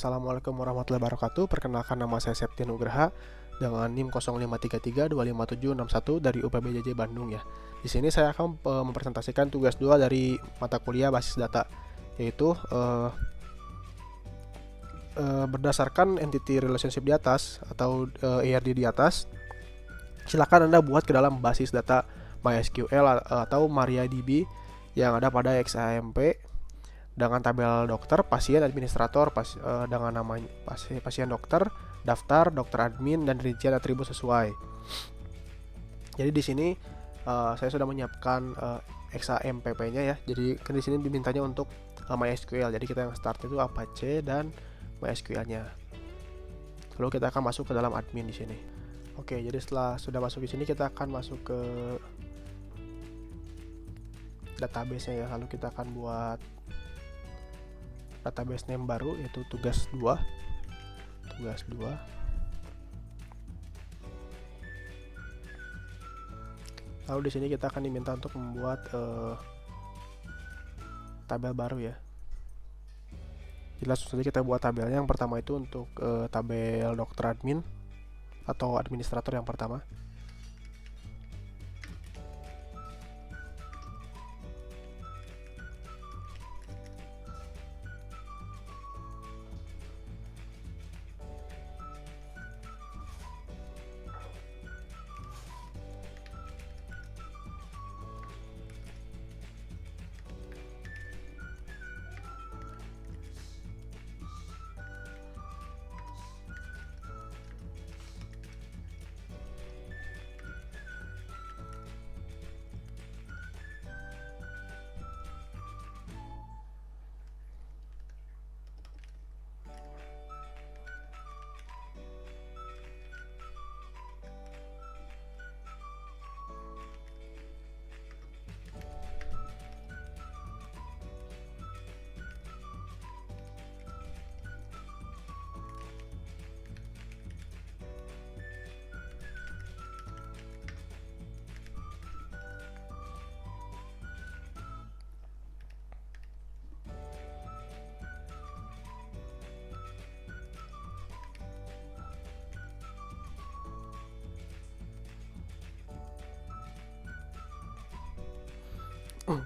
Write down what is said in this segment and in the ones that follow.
Assalamualaikum warahmatullahi wabarakatuh. Perkenalkan, nama saya Septian Nugraha dengan NIM 0533255761 dari UPBJJ Bandung ya. Di sini saya akan mempresentasikan tugas 2 dari mata kuliah basis data, yaitu berdasarkan entity relationship di atas atau ERD di atas. Silakan Anda buat ke dalam basis data MySQL atau MariaDB yang ada pada XAMPP dengan tabel dokter, pasien, administrator, dengan nama pasien dokter, daftar, dokter admin, dan rincian atribut sesuai. Jadi di sini saya sudah menyiapkan XAMPP-nya ya. Jadi di sini dimintanya untuk MySQL. Jadi kita yang start itu Apache dan MySQL-nya. Lalu kita akan masuk ke dalam admin di sini. Oke, jadi setelah sudah masuk di sini kita akan masuk ke database-nya ya. Lalu kita akan buat database name baru, yaitu tugas 2. Lalu di sini kita akan diminta untuk membuat tabel baru ya. Jadi langsung saja kita buat tabelnya. Yang pertama itu untuk tabel dokter admin atau administrator yang pertama.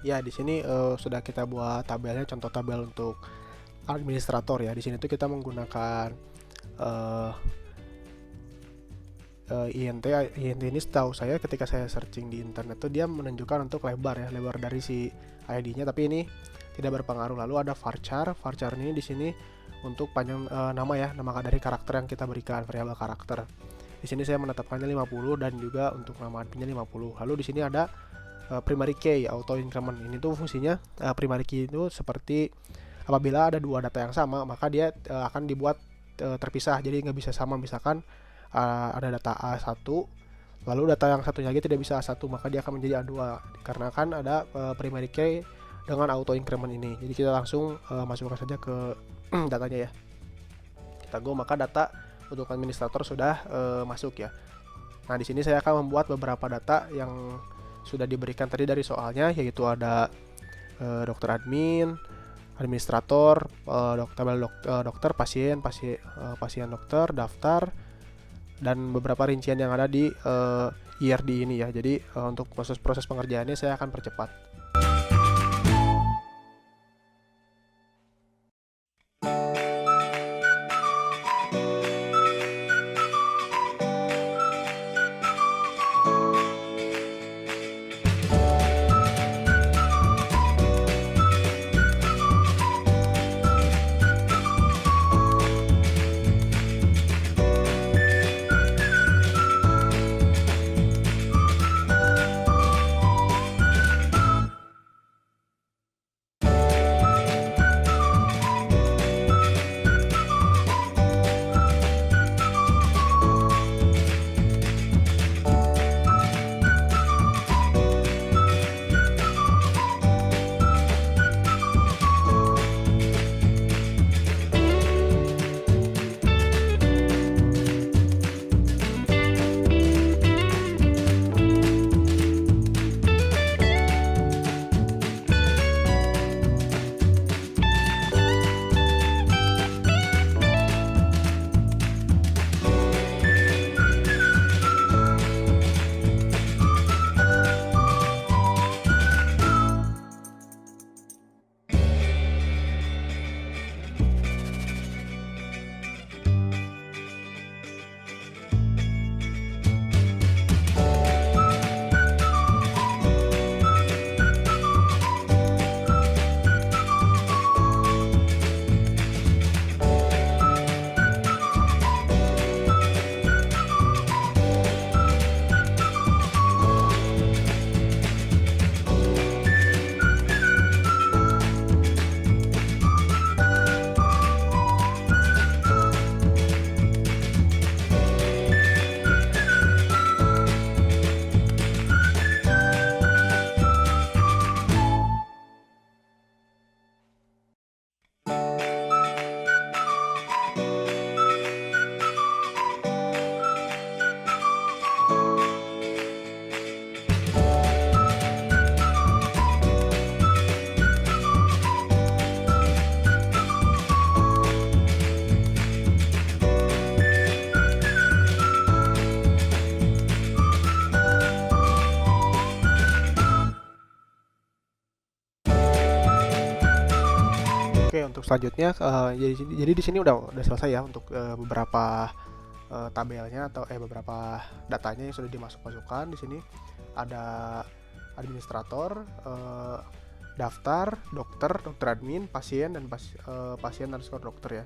Ya, di sini sudah kita buat tabelnya, contoh tabel untuk administrator ya. Di sini tuh kita menggunakan INT ini. Setahu saya ketika saya searching di internet tuh dia menunjukkan untuk lebar dari si ID-nya, tapi ini tidak berpengaruh. Lalu ada varchar ini di sini untuk panjang nama ya, nama dari karakter yang kita berikan, variabel karakter. Di sini saya menetapkannya 50 dan juga untuk nama adminnya 50. Lalu di sini ada primary key auto increment. Ini tuh fungsinya primary key itu seperti apabila ada dua data yang sama, maka dia akan dibuat terpisah, jadi nggak bisa sama. Misalkan ada data A1 lalu data yang satunya lagi tidak bisa A1, maka dia akan menjadi A2 karena kan ada primary key dengan auto increment ini. Jadi kita langsung masukkan saja ke datanya ya. Kita go, maka data untuk administrator sudah masuk ya. Nah, di sini saya akan membuat beberapa data yang sudah diberikan tadi dari soalnya, yaitu ada dokter admin, administrator, dokter, pasien dokter, daftar, dan beberapa rincian yang ada di ERD ini ya. Jadi untuk proses pengerjaannya saya akan percepat. untuk selanjutnya, jadi di sini udah selesai ya untuk beberapa tabelnya atau beberapa datanya yang sudah dimasukkan. Di sini ada administrator, daftar, dokter admin, pasien, dan pasien underscore dokter ya.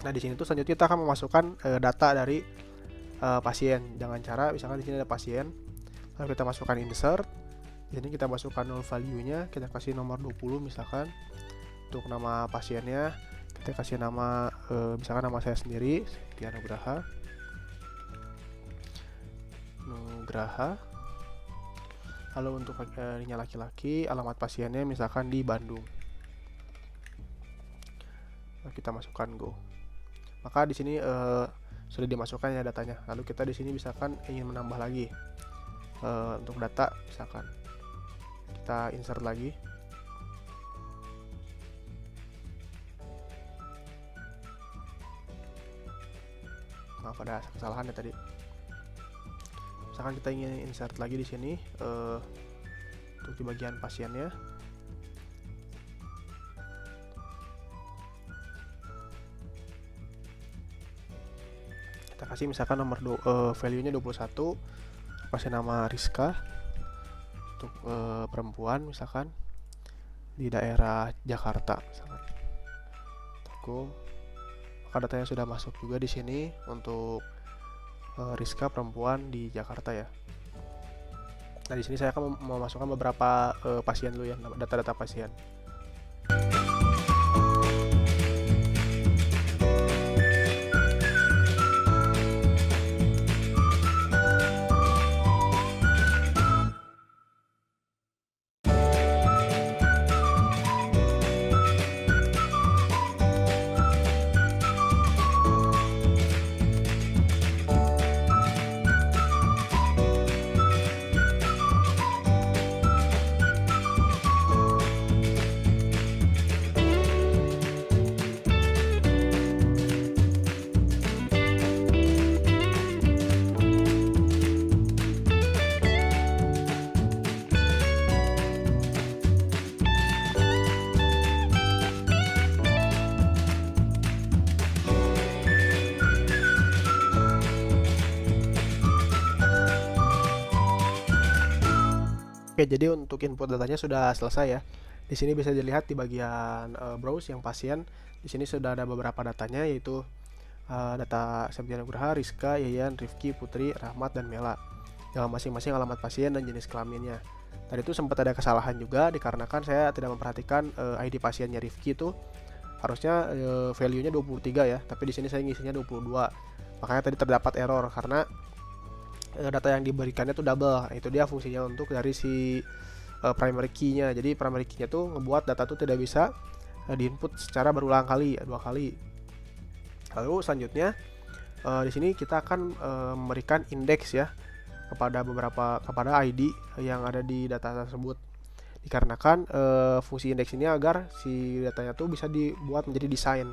Nah di sini tuh selanjutnya kita akan memasukkan data dari pasien dengan cara misalkan di sini ada pasien, lalu kita masukkan insert. Di sini kita masukkan null value-nya, kita kasih nomor 20 misalkan. Untuk nama pasiennya kita kasih nama misalkan nama saya sendiri, Setia Nugraha. Lalu untuk ini laki-laki, alamat pasiennya misalkan di Bandung. Lalu kita masukkan go. Maka di sini sudah dimasukkan ya datanya. Lalu kita di sini misalkan ingin menambah lagi untuk data, misalkan kita insert lagi. Maaf ada kesalahan ya tadi. Misalkan kita ingin insert lagi di sini untuk di bagian pasiennya. Kita kasih misalkan nomor value-nya 21, kasih nama Rizka untuk perempuan misalkan di daerah Jakarta misalkan. Go. Maka datanya sudah masuk juga di sini untuk Rizka perempuan di Jakarta ya. Nah di sini saya akan memasukkan beberapa pasien dulu ya, data-data pasien. Oke, jadi untuk input datanya sudah selesai ya. Di sini bisa dilihat di bagian browse yang pasien. Di sini sudah ada beberapa datanya, yaitu data Septia Nugraha, Rizka, Yayan, Rifki, Putri, Rahmat, dan Mela. Dengan masing-masing alamat pasien dan jenis kelaminnya. Tadi itu sempat ada kesalahan juga dikarenakan saya tidak memperhatikan ID pasiennya Rifki itu harusnya value-nya 23 ya, tapi di sini saya ngisinya 22. Makanya tadi terdapat error karena data yang diberikannya tuh double. Itu dia fungsinya untuk dari si primary key-nya. Jadi primary key-nya tuh ngebuat data tuh tidak bisa diinput secara berulang kali, 2 kali. Lalu selanjutnya di sini kita akan memberikan indeks ya kepada ID yang ada di data tersebut. Dikarenakan fungsi indeks ini agar si datanya tuh bisa dibuat menjadi desain.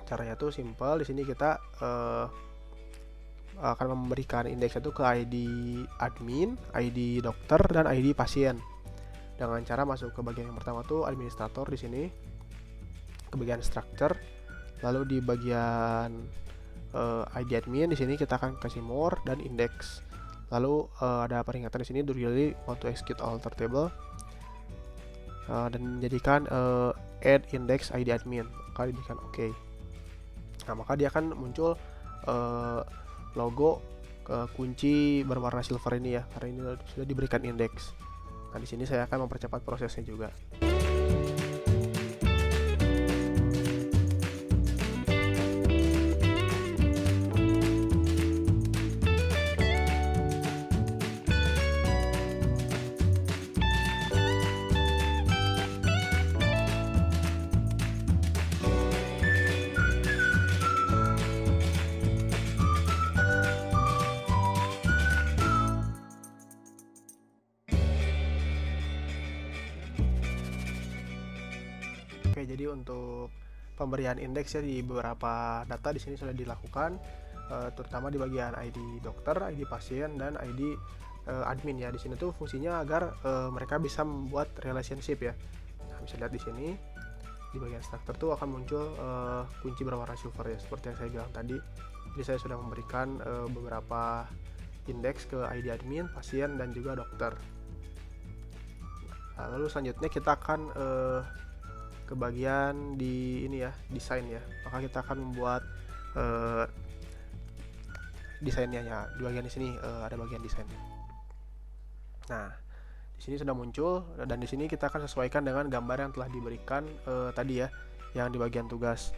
Caranya tuh simple. Di sini kita akan memberikan indeks itu ke ID admin, ID dokter, dan ID pasien. Dengan cara masuk ke bagian yang pertama tuh administrator di sini, ke bagian structure, lalu di bagian ID admin di sini kita akan kasih more dan index. Lalu ada peringatan di sini, do you really want to execute alter table, dan menjadikan add index ID admin. Maka diberikan OK. Nah maka dia akan muncul logo kunci berwarna silver ini ya, karena ini sudah diberikan indeks. Nah di sini saya akan mempercepat prosesnya juga. Oke, jadi untuk pemberian indeks ya di beberapa data di sini sudah dilakukan, terutama di bagian ID dokter, ID pasien, dan ID admin ya. Di sini tuh fungsinya agar mereka bisa membuat relationship ya. Nah, bisa lihat di sini di bagian struktur tuh akan muncul kunci berwarna silver ya, seperti yang saya bilang tadi. Jadi saya sudah memberikan beberapa indeks ke ID admin, pasien, dan juga dokter. Nah, lalu selanjutnya kita akan ke bagian di ini ya, desain ya. Maka kita akan membuat desainnya ya. Di bagian di sini ada bagian desainnya. Nah, di sini sudah muncul, dan di sini kita akan sesuaikan dengan gambar yang telah diberikan tadi ya, yang di bagian tugas.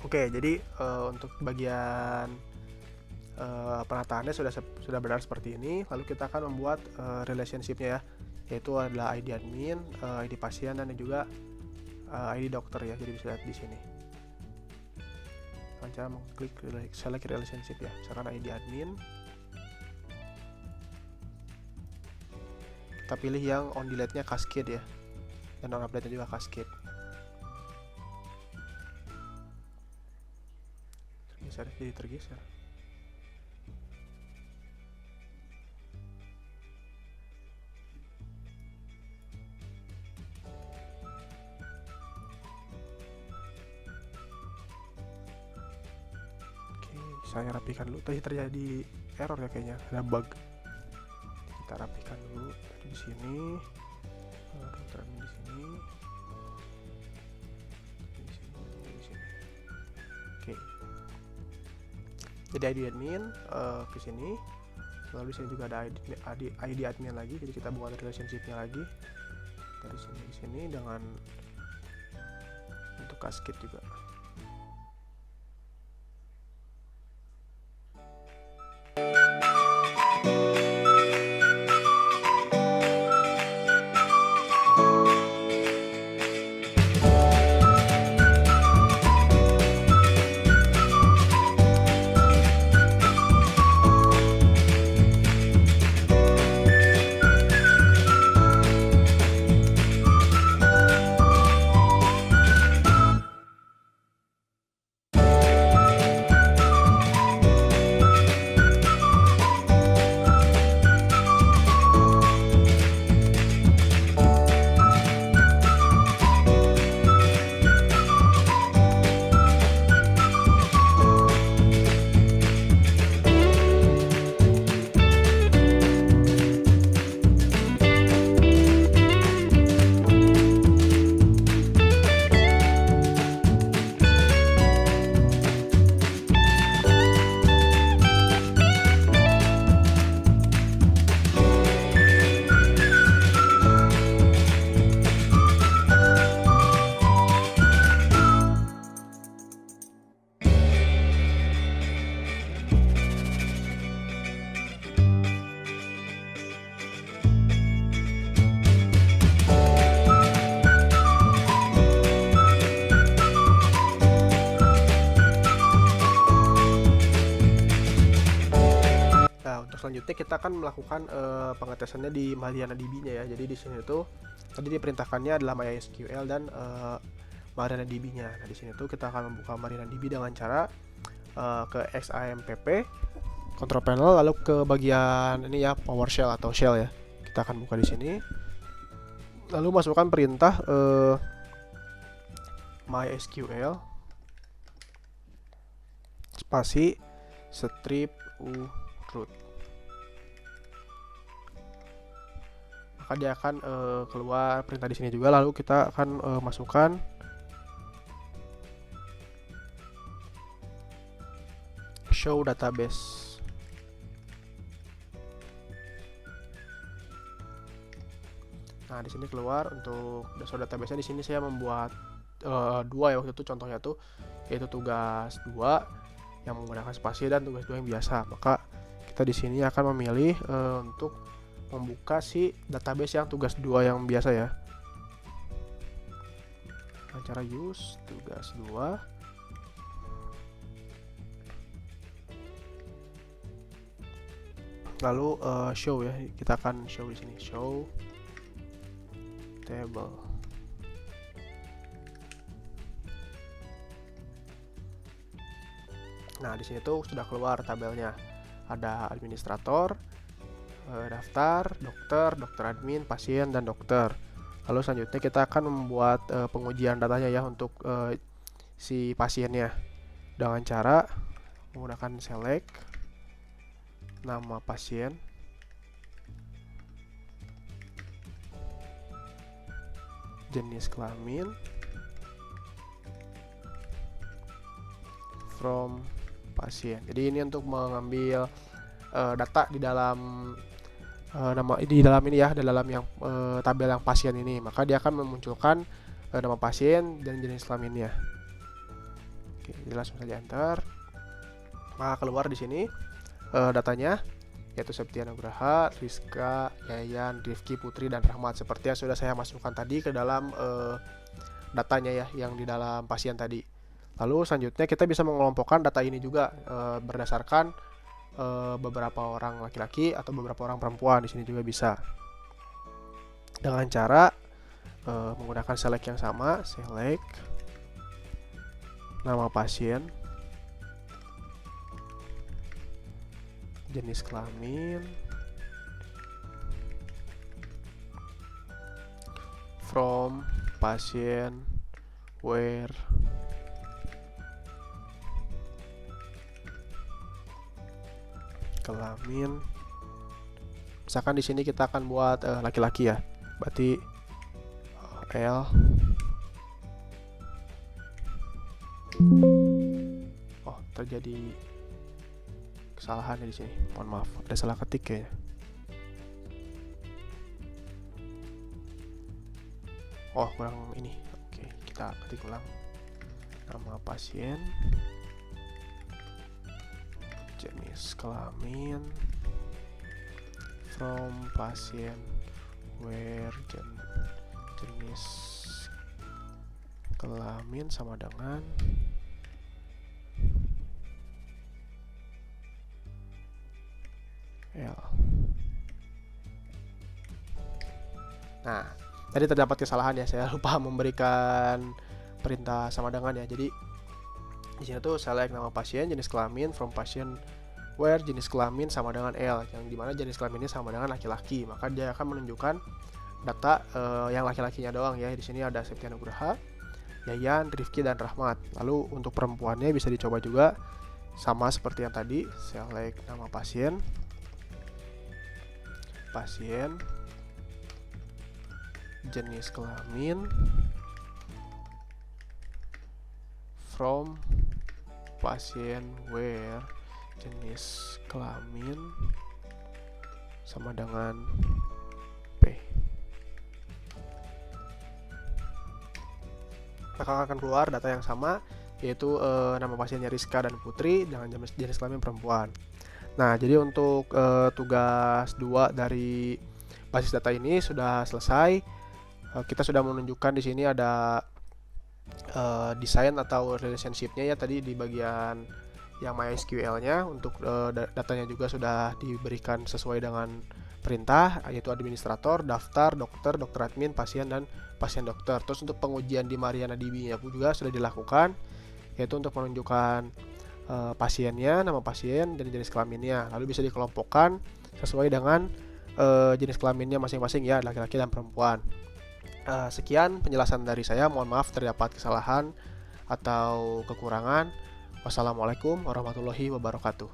Oke, jadi untuk bagian penataannya sudah benar seperti ini. Lalu kita akan membuat relationship-nya ya, yaitu adalah ID admin, ID pasien, dan juga ID dokter ya. Jadi bisa lihat di sini. Dengan cara mengklik select relationship ya, misalkan ID admin. Kita pilih yang on delete-nya cascade ya, dan on update-nya juga cascade. Jadi tergeser. Oke, saya rapikan dulu. Tadi terjadi error ya kayaknya, ada bug. Kita rapikan dulu di sini. Dokter admin di sini. Di sini. Oke. Jadi ID admin ke sini, lalu di sini juga ada ID admin lagi. Jadi kita buat relationship-nya lagi dari sini ke sini dengan untuk cascade juga. Selanjutnya kita akan melakukan pengetesannya di MarianaDB-nya ya. Jadi di sini tuh tadi diperintahkannya adalah MySQL dan MarianaDB-nya. Nah, di sini tuh kita akan membuka MarianaDB dengan cara ke XAMPP, control panel, lalu ke bagian ini ya, PowerShell atau shell ya. Kita akan buka di sini. Lalu masukkan perintah MySQL spasi strip root. Maka dia akan keluar perintah di sini juga. Lalu kita akan masukkan show database. Nah, di sini keluar untuk show database-nya. Di sini saya membuat dua ya waktu itu, contohnya tuh yaitu tugas 2 yang menggunakan spasi dan tugas 2 yang biasa. Maka kita di sini akan memilih untuk membuka si database yang tugas 2 yang biasa ya. Dengan cara use tugas 2. Lalu show ya, kita akan show di sini, show table. Nah, di sini tuh sudah keluar tabelnya. Ada administrator, daftar, dokter admin, pasien, dan dokter. Lalu selanjutnya kita akan membuat pengujian datanya ya untuk si pasiennya dengan cara menggunakan select nama pasien, jenis kelamin, from pasien. Jadi ini untuk mengambil data di dalam nama di dalam ini ya, di dalam yang tabel yang pasien ini, maka dia akan memunculkan nama pasien dan jenis kelaminnya. Oke, jadi langsung saja enter. Maka keluar di sini datanya, yaitu Septia Nugraha, Rizka, Yayan, Rifki, Putri, dan Rahmat, seperti yang sudah saya masukkan tadi ke dalam datanya ya, yang di dalam pasien tadi. Lalu selanjutnya kita bisa mengelompokkan data ini juga berdasarkan beberapa orang laki-laki atau beberapa orang perempuan. Di sini juga bisa dengan cara menggunakan select yang sama, select nama pasien, jenis kelamin, from pasien, where, kelamin. Misalkan di sini kita akan buat laki-laki ya, berarti L. Oh, terjadi kesalahan di sini. Mohon maaf, ada salah ketik kayaknya. Oh, kurang ini. Oke, kita ketik ulang. Nama pasien, jenis kelamin, from pasien, where, jenis kelamin sama dengan L. Nah, tadi terdapat kesalahan ya, saya lupa memberikan perintah sama dengan ya. Jadi di sini tuh select nama pasien, jenis kelamin, from pasien, where, jenis kelamin sama dengan L, yang dimana jenis kelaminnya sama dengan laki-laki, maka dia akan menunjukkan data yang laki-lakinya doang ya. Di sini ada Septia Nugraha, Yayan, Rifki, dan Rahmat. Lalu untuk perempuannya bisa dicoba juga sama seperti yang tadi, select nama pasien, jenis kelamin, from pasien, where, jenis kelamin sama dengan P. Maka akan keluar data yang sama, yaitu nama pasiennya Rizka dan Putri dengan jenis kelamin perempuan. Nah, jadi untuk tugas 2 dari basis data ini sudah selesai. Kita sudah menunjukkan di sini ada desain atau relationship-nya ya tadi di bagian yang MySQL-nya. Untuk datanya juga sudah diberikan sesuai dengan perintah, yaitu administrator, daftar, dokter admin, pasien, dan pasien dokter. Terus untuk pengujian di MarianaDB-nya juga sudah dilakukan, yaitu untuk menunjukkan pasiennya, nama pasien, dan jenis kelaminnya. Lalu bisa dikelompokkan sesuai dengan jenis kelaminnya masing-masing ya, laki-laki dan perempuan. Sekian penjelasan dari saya. Mohon maaf terdapat kesalahan atau kekurangan. Wassalamualaikum warahmatullahi wabarakatuh.